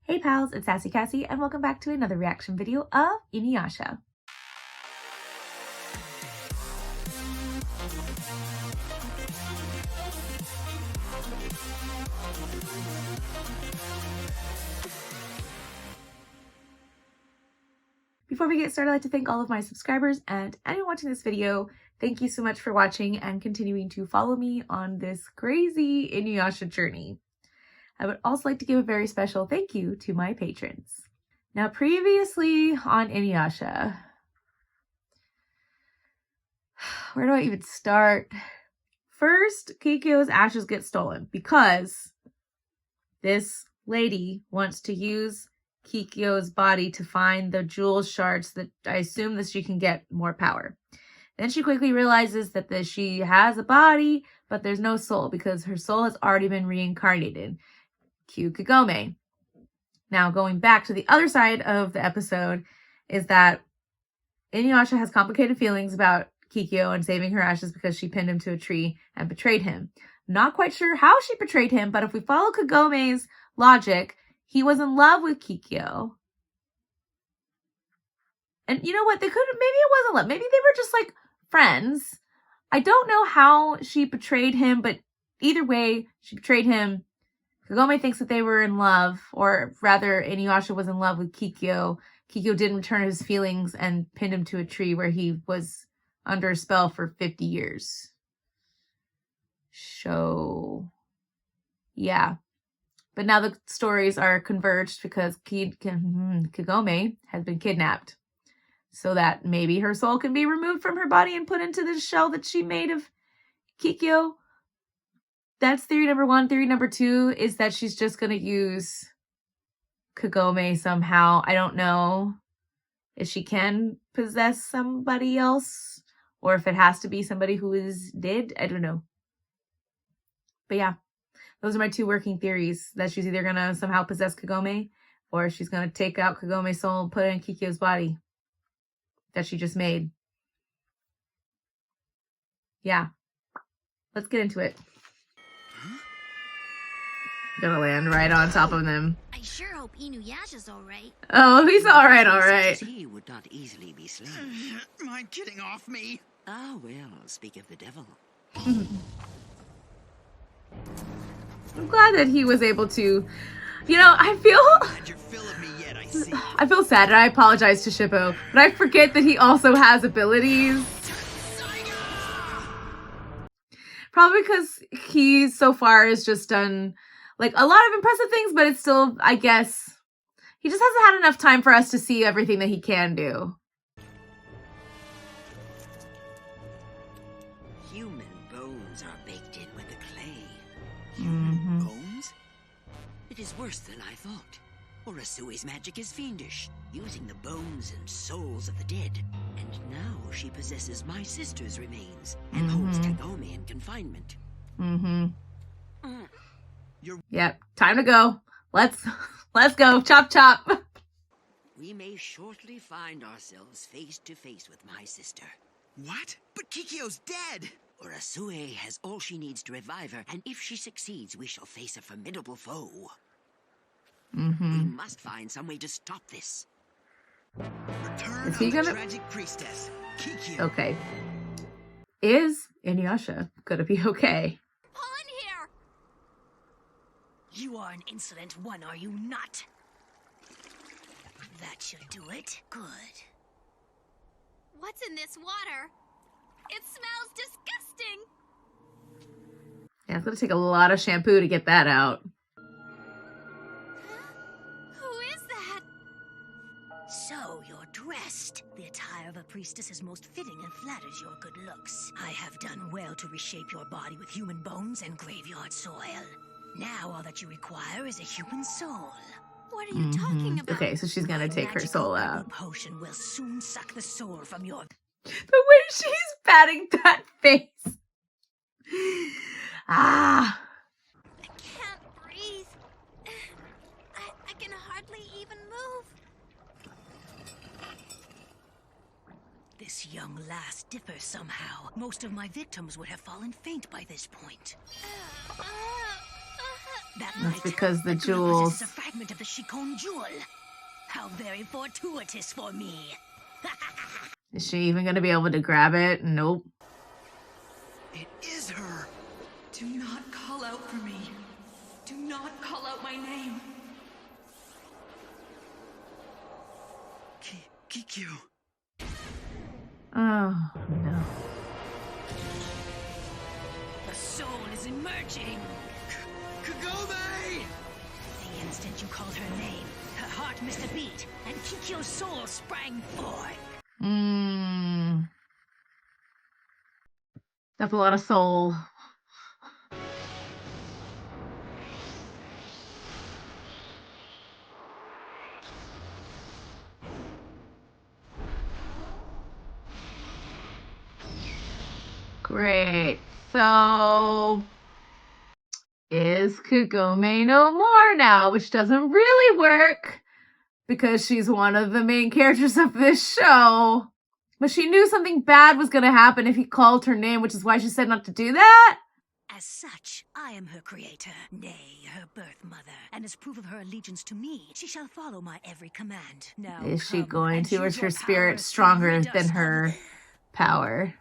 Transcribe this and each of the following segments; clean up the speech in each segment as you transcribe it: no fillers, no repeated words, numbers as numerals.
Hey pals, it's Sassy Cassie, and welcome back to another reaction video of Inuyasha. Before we get started, I'd like to thank all of my subscribers and anyone watching this video. Thank you so much for watching and continuing to follow me on this crazy Inuyasha journey. I would also like to give a very special thank you to my patrons. Now, previously on Inuyasha, where do I even start? First, Kikyo's ashes get stolen because this lady wants to use Kikyo's body to find the jewel shards that I assume that she can get more power. Then she quickly realizes that she has a body, but there's no soul because her soul has already been reincarnated. Cue Kagome. Now, going back to the other side of the episode is that Inuyasha has complicated feelings about Kikyo and saving her ashes because she pinned him to a tree and betrayed him. Not quite sure how she betrayed him, but if we follow Kagome's logic, he was in love with Kikyo. And you know what? Maybe it wasn't love. Maybe they were just like friends. I don't know how she betrayed him, but either way, she betrayed him. Kagome thinks that they were in love, or rather, Inuyasha was in love with Kikyo. Kikyo didn't return his feelings and pinned him to a tree where he was under a spell for 50 years. So, yeah. But now the stories are converged because Kagome has been kidnapped. So that maybe her soul can be removed from her body and put into the shell that she made of Kikyo. That's theory number one. Theory number two is that she's just going to use Kagome somehow. I don't know if she can possess somebody else or if it has to be somebody who is dead. I don't know. But yeah, those are my two working theories, that she's either going to somehow possess Kagome or she's going to take out Kagome's soul and put it in Kikyo's body that she just made. Yeah. Let's get into it. Gonna land right on top of them. I sure hope Inuyasha's alright. Oh, he's alright, alright. He would not easily be slain. Mind getting off me? Ah, well, speak of the devil. I'm glad that he was able to, you know, I Had your fill of me yet, I see. I feel sad and I apologize to Shippo, but I forget that he also has abilities. Probably because he so far has just done like a lot of impressive things, but it's still, I guess, he just hasn't had enough time for us to see everything that he can do. Human bones are baked in with the clay. Mm-hmm. Bones? It is worse than I thought. Urasui's magic is fiendish, using the bones and souls of the dead. And now she possesses my sister's remains and holds Kagome in confinement. Mm-hmm. Yep, time to go. Let's go. Chop, chop. We may shortly find ourselves face to face with my sister. What? But Kikyo's dead! Urasui has all she needs to revive her, and if she succeeds, we shall face a formidable foe. We must find some way to stop this. Return Is he of the gonna- tragic priestess, Kikyo. Okay. Is Inuyasha gonna be okay? Pull in here! You are an insolent one, are you not? That should do it. Good. What's in this water? It smells disgusting! Yeah, it's gonna take a lot of shampoo to get that out. Who is that? So you're dressed. The attire of a priestess is most fitting and flatters your good looks. I have done well to reshape your body with human bones and graveyard soil. Now all that you require is a human soul. What are you talking about? Okay, so she's gonna take her Magical soul herbal out. potion will soon suck the soul from your... The way she's patting that face. Ah. I can't breathe. I can hardly even move. This young lass differs somehow. Most of my victims would have fallen faint by this point. That That's night, because the Akuna jewels. possesses a fragment of the Shikon jewel. How very fortuitous for me. Is she even gonna be able to grab it? Nope. It is her. Do not call out for me. Do not call out my name. Kikyo. Oh, no. The soul is emerging. Kagome! The instant you called her name, her heart missed a beat, and Kikyo's soul sprang forth. That's a lot of soul. Great. So is Kagome no more now, which doesn't really work because she's one of the main characters of this show. But she knew something bad was going to happen if he called her name, which is why she said not to do that. As such, I am her creator, nay, her birth mother, and as proof of her allegiance to me, she shall follow my every command. Now, Is she come going and to, or use is your her spirit powers to stronger rid than us her power?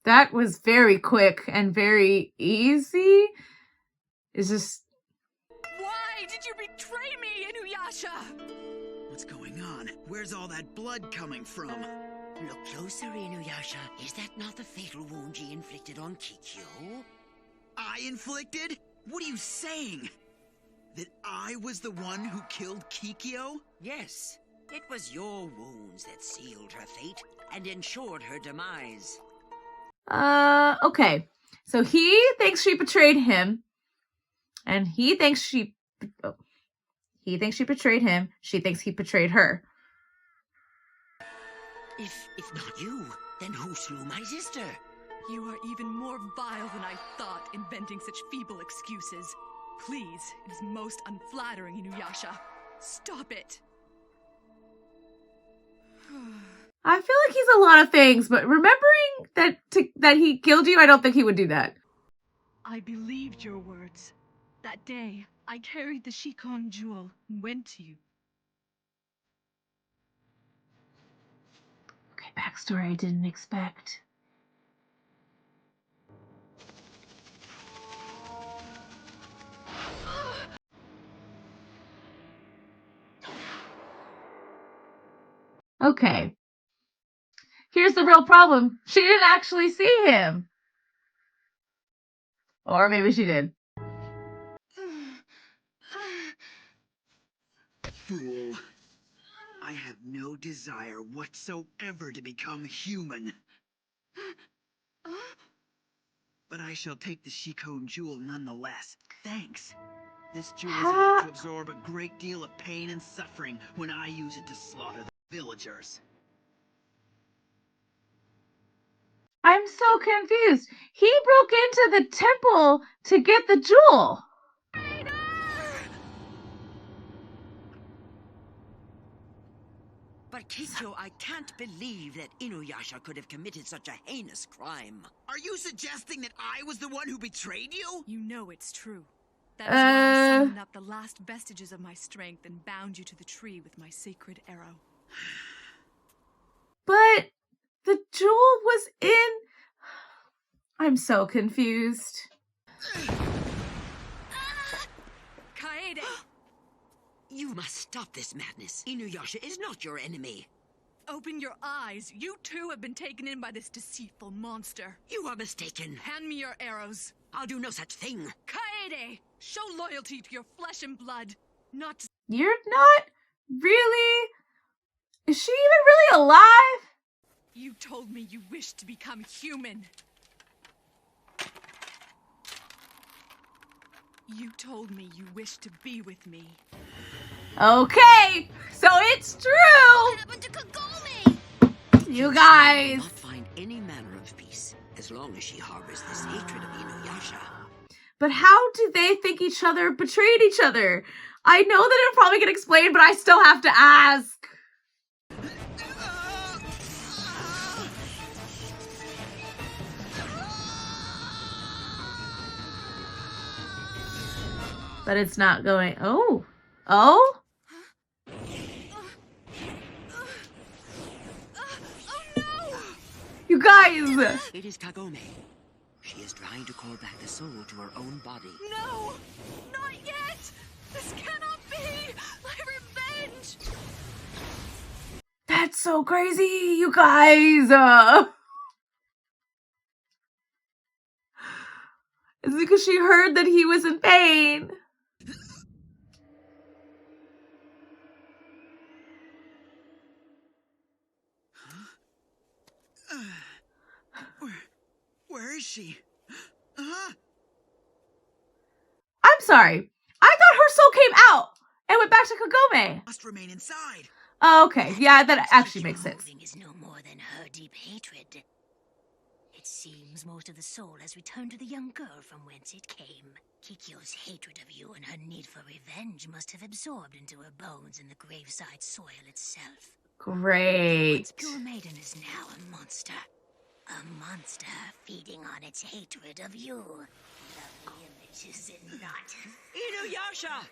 That was very quick and very easy. It's just... Why did you betray me, Inuyasha? What's going on? Where's all that blood coming from? Look closer, Inuyasha. Is that not the fatal wound she inflicted on Kikyo? I inflicted? What are you saying? That I was the one who killed Kikyo? Yes. It was your wounds that sealed her fate and ensured her demise. Okay. So he thinks she betrayed him. And he thinks she betrayed him. She thinks he betrayed her. If not you, then who slew my sister? You are even more vile than I thought, inventing such feeble excuses. Please, it is most unflattering, Inuyasha. Stop it. I feel like he's a lot of things, but remembering that he killed you, I don't think he would do that. I believed your words. That day, I carried the Shikon jewel and went to you. Okay, backstory I didn't expect. Okay. Here's the real problem. She didn't actually see him. Or maybe she did. Fool. I have no desire whatsoever to become human. But I shall take the Shikon jewel nonetheless. Thanks. This jewel is able to absorb a great deal of pain and suffering when I use it to slaughter the villagers. I'm so confused. He broke into the temple to get the jewel. But Kikyo, I can't believe that Inuyasha could have committed such a heinous crime. Are you suggesting that I was the one who betrayed you? You know it's true. That is why I summoned up the last vestiges of my strength and bound you to the tree with my sacred arrow. But the jewel was in... I'm so confused. Kaede! You must stop this madness. Inuyasha is not your enemy. Open your eyes. You too have been taken in by this deceitful monster. You are mistaken. Hand me your arrows. I'll do no such thing. Kaede! Show loyalty to your flesh and blood, not to... You're not really... Is she even really alive? You told me you wished to become human. You told me you wished to be with me. Okay, so it's true. What happened to Kagome? You Will guys. not find any manner of peace as long as she harbors this hatred of Inuyasha. But how do they think each other betrayed each other? I know that it'll probably get explained, but I still have to ask. But it's not going. Oh. Oh? Oh no! You guys! It is Kagome. She is trying to call back the soul to her own body. No! Not yet! This cannot be! My revenge! That's so crazy, you guys! It's because she heard that he was in pain. Where is she? I'm sorry. I thought her soul came out and went back to Kagome. Must remain inside. Oh, okay. Yeah, that actually makes sense. Moving is no more than her deep hatred. It seems most of the soul has returned to the young girl from whence it came. Kikyo's hatred of you and her need for revenge must have absorbed into her bones in the graveside soil itself. Great. Once pure maiden is now a monster. A monster feeding on its hatred of you. The image is it not? Inuyasha!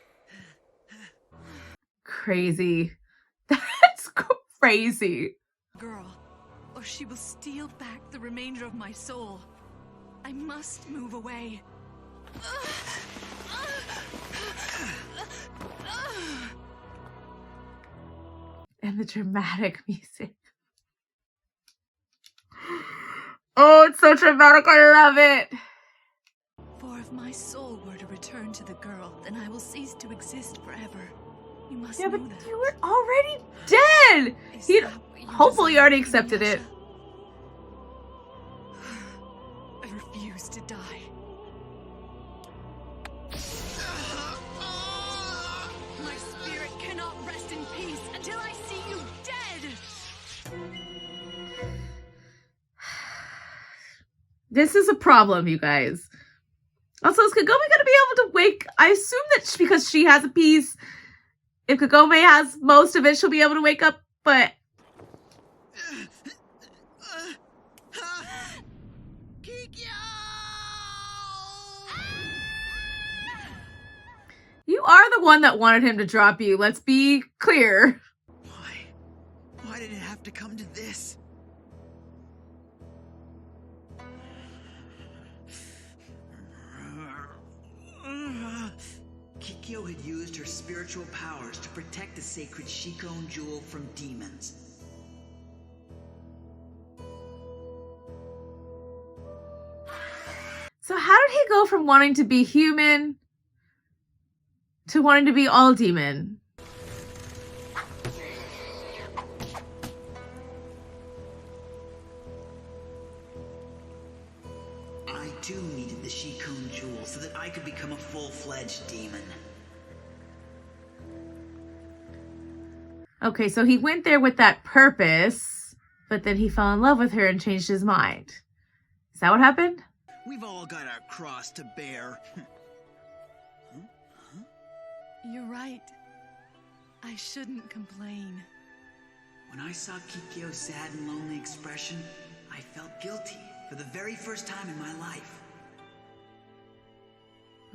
Crazy. That's crazy. Girl, or she will steal back the remainder of my soul. I must move away. And the dramatic music. Oh, it's so dramatic. I love it. For if my soul were to return to the girl, then I will cease to exist forever. You must Yeah, know but that. you were already dead. Is He that what you hopefully desire, already accepted it. Inuyasha? I refuse to die. My spirit cannot rest in peace until I see you dead! This is a problem, you guys. Also, is Kagome gonna be able to wake? I assume that because she has a piece, if Kagome has most of it, she'll be able to wake up, but... Kikyo! You are the one that wanted him to drop you. Let's be clear. Why? Why did it have to come to this? Kikyo had used her spiritual powers to protect the sacred Shikon jewel from demons. So how did he go from wanting to be human to wanting to be all demon? I too needed the Shikon jewel so that I could become a full-fledged demon. Okay, so he went there with that purpose, but then he fell in love with her and changed his mind. Is that what happened? We've all got our cross to bear. You're right. I shouldn't complain. When I saw Kikyo's sad and lonely expression, I felt guilty for the very first time in my life.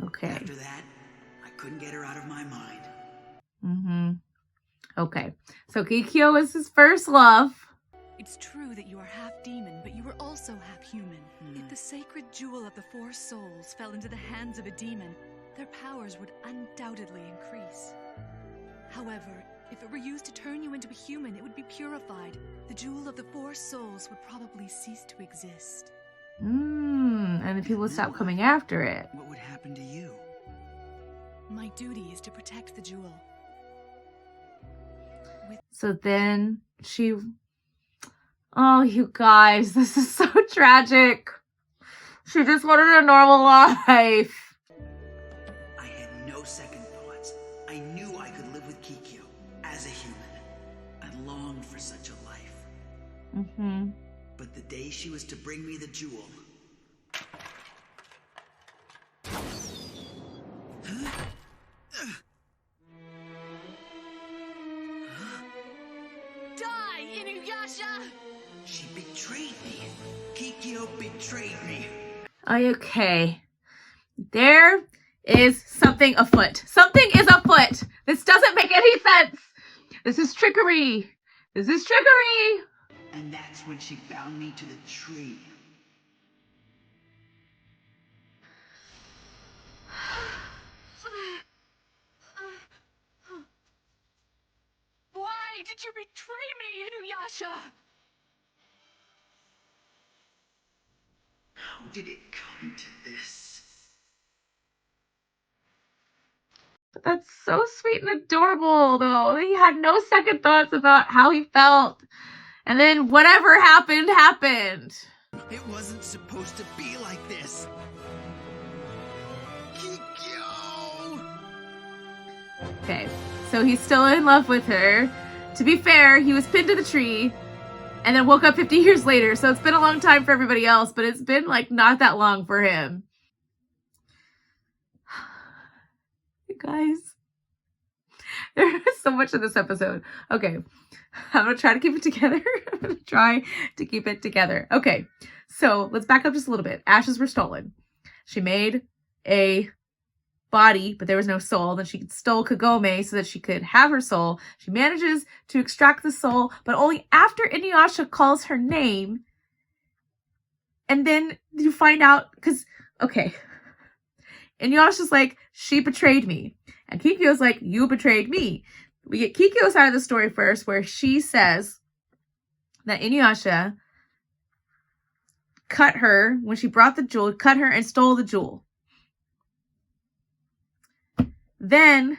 Okay. After that, I couldn't get her out of my mind. Mm-hmm. Okay. So Kikyo was his first love. It's true that you are half demon, but you are also half human. If the sacred jewel of the four souls fell into the hands of a demon, their powers would undoubtedly increase. However, if it were used to turn you into a human, it would be purified. The jewel of the four souls would probably cease to exist. And the people would stop coming after it. What would happen to you? My duty is to protect the jewel. So then she... Oh, you guys, this is so tragic. She just wanted a normal life. I had no second thoughts. I knew I could live with Kikyo as a human. I longed for such a life. Mm-hmm. But the day she was to bring me the jewel... Die, Inuyasha! She betrayed me. Kikyo betrayed me. Okay. There is something afoot. Something is afoot. This doesn't make any sense. This is trickery. This is trickery. And that's when she bound me to the tree. Why did you betray me, Inuyasha? How did it come to this? That's so sweet and adorable, though. He had no second thoughts about how he felt. And then whatever happened, happened. It wasn't supposed to be like this. Kikyo! Okay, so he's still in love with her. To be fair, he was pinned to the tree and then woke up 50 years later. So it's been a long time for everybody else, but it's been like not that long for him. You guys, there's so much in this episode. Okay, I'm gonna try to keep it together. I'm gonna try to keep it together. Okay, so let's back up just a little bit. Ashes were stolen. She made a body, but there was no soul. Then she stole Kagome so that she could have her soul. She manages to extract the soul, but only after Inuyasha calls her name. And then you find out, because, okay, Inuyasha's like, she betrayed me. And Kikyo's like, you betrayed me. We get Kikyo's side of the story first, where she says that Inuyasha cut her when she brought the jewel, cut her and stole the jewel. Then,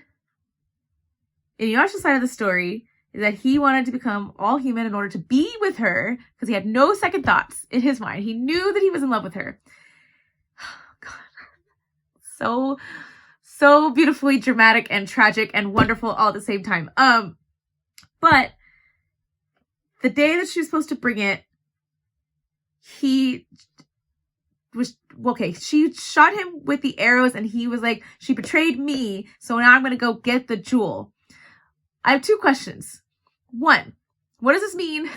Inuyasha's side of the story is that he wanted to become all human in order to be with her because he had no second thoughts in his mind. He knew that he was in love with her. God. So beautifully dramatic and tragic and wonderful all at the same time. But the day that she was supposed to bring it, he was, okay, she shot him with the arrows and he was like, she betrayed me, so now I'm going to go get the jewel. I have two questions. One, what does this mean?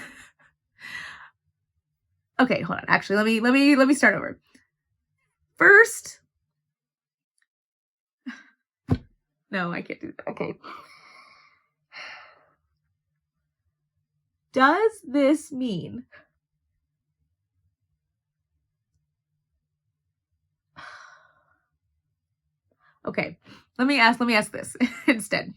Okay, hold on. Actually, let me start over. First, no, I can't do that. Okay. Does this mean okay, let me ask this instead.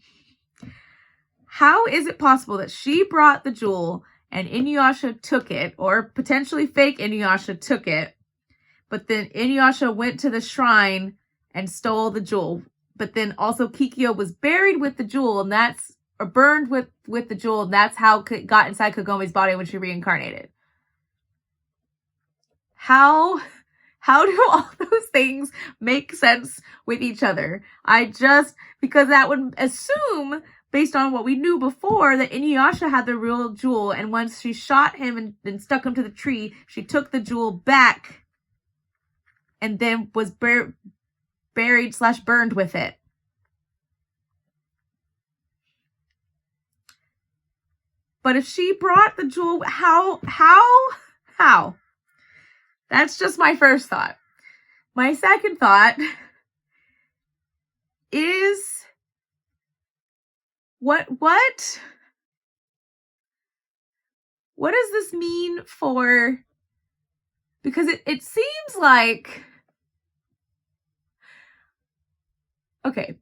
How is it possible that she brought the jewel and Inuyasha took it, or potentially fake Inuyasha took it, but then Inuyasha went to the shrine and stole the jewel, but then also Kikyo was buried with the jewel and that's, or burned with the jewel, and that's how it got inside Kagome's body when she reincarnated? How do all those things make sense with each other? Because that would assume, based on what we knew before, that Inuyasha had the real jewel, and once she shot him and stuck him to the tree, she took the jewel back and then was buried/burned with it. But if she brought the jewel, how? That's just my first thought. My second thought is, what does this mean for, because it seems like, okay,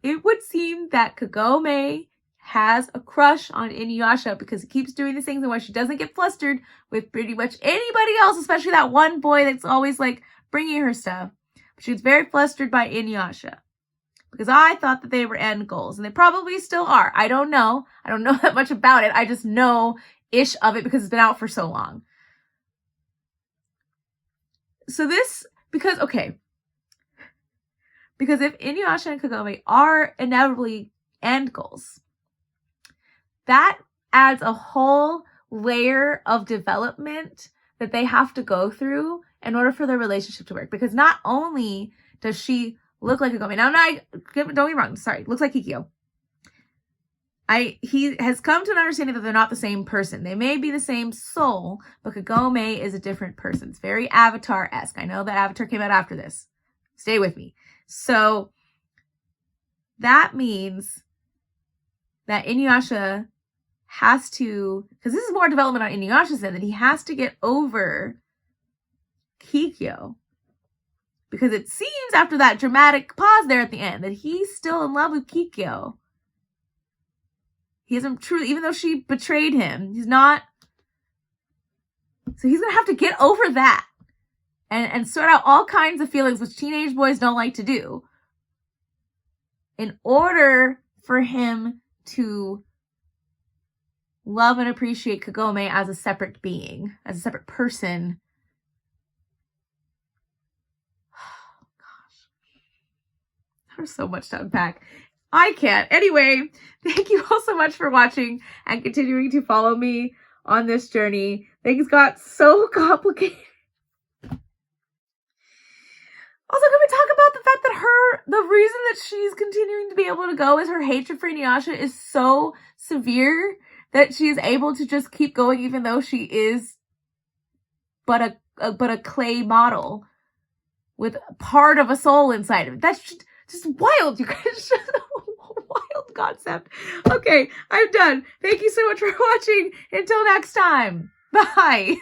it would seem that Kagome has a crush on Inuyasha because he keeps doing these things, and why she doesn't get flustered with pretty much anybody else, especially that one boy that's always like bringing her stuff. But she was very flustered by Inuyasha because I thought that they were end goals, and they probably still are. I don't know that much about it. I just know ish of it because it's been out for so long. So because if Inuyasha and Kagome are inevitably end goals, that adds a whole layer of development that they have to go through in order for their relationship to work. Because not only does she look like Kagome, now don't get me wrong, sorry, looks like Kikyo. He has come to an understanding that they're not the same person. They may be the same soul, but Kagome is a different person. It's very Avatar-esque. I know that Avatar came out after this. Stay with me. So that means that Inuyasha has to, because this is more development on Inuyasha's end, that he has to get over Kikyo. Because it seems after that dramatic pause there at the end that he's still in love with Kikyo. He isn't truly, even though she betrayed him, he's not. So he's going to have to get over that and sort out all kinds of feelings, which teenage boys don't like to do, in order for him to love and appreciate Kagome as a separate being, as a separate person. Oh, gosh. There's so much to unpack. I can't. Anyway, thank you all so much for watching and continuing to follow me on this journey. Things got so complicated. Also, can we talk about the fact that the reason that she's continuing to be able to go is her hatred for Inuyasha is so severe that she is able to just keep going even though she is but a clay model with part of a soul inside of it. That's just wild, you guys. Just a wild concept. Okay, I'm done. Thank you so much for watching. Until next time. Bye.